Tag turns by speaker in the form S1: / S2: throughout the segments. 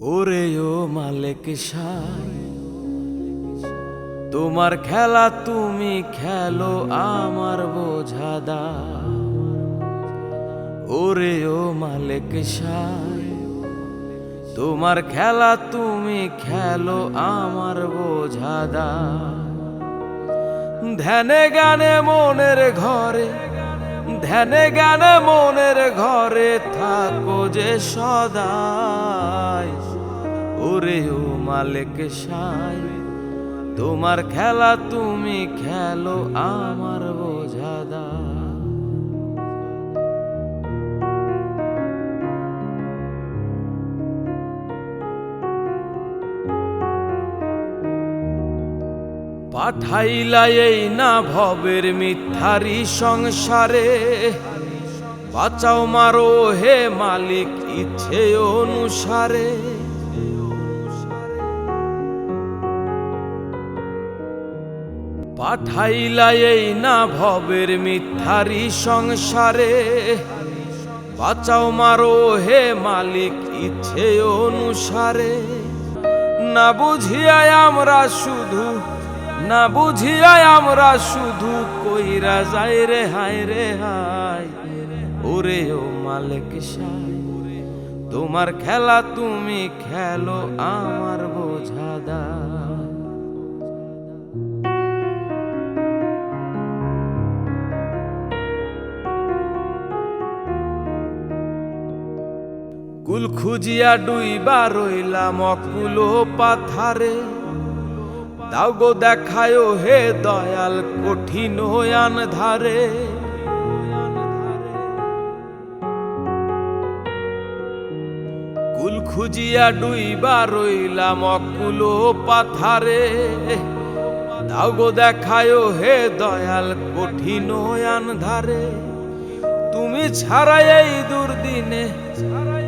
S1: ওরে ও মালিক সাই, তোমার খেলা তুমি খেলো, আমার বোঝা দাও। ওরে ও মালিক সাই, তোমার খেলা তুমি খেলো, আমার বোঝা দাও। ধ্যানে গানে মনের ঘরে, ধ্যানে গানে মনের ঘরে থাকো যে সদাই। ওরে ও মালিক সাই, তোমার খেলা তুমি খেলো, আমার বোঝা দাও। পাঠাইলা এই না ভবের মিথ্যারি সংসারে, বাঁচাও মারো হে মালিক ইচ্ছে অনুসারে। পাঠাইলা এই না ভবের মিথ্যারি সংসারে, বাঁচাও মারো হে মালিক ইচ্ছে অনুসারে। না বুঝিয়াই আমরা শুধু, না বুঝিয়াই আমরা শুধু কইরা যাই রে হায় রে হায়। ওরে ও মালিক সাই, তোমার খেলা তুমি খেলো, আমার বোঝা দাও। কুল খুঁজিয়া ডুইবা রইলাম অকুল পাথারে, দাও গো দেখায় হে দয়াল কঠিন আন্ধারে। কুল খুঁজিয়া ডুইবা রইলাম অকুল পাথারে, দাও গো দেখায় হে দয়াল কঠিন আন্ধারে। তুমি ছাড়া এই দুর্দিনে,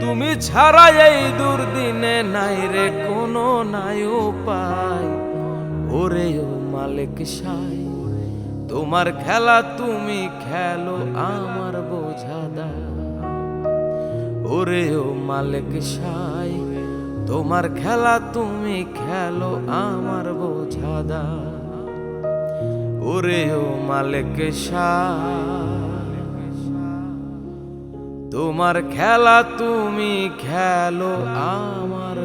S1: তুমি ছাড়া এই দুর্দিনে নাই রে কোনো নাই উপায়। ওরে ও মালিক সাই, তোমার খেলা তুমি খেলো, আমার বোঝা দাও। ওরে ও মালিক সাই, তোমার খেলা তুমি খেলো, আমার বোঝা দাও। ওরে ও মালিক সাই, তোমার খেলা তুমি খেলো, আমার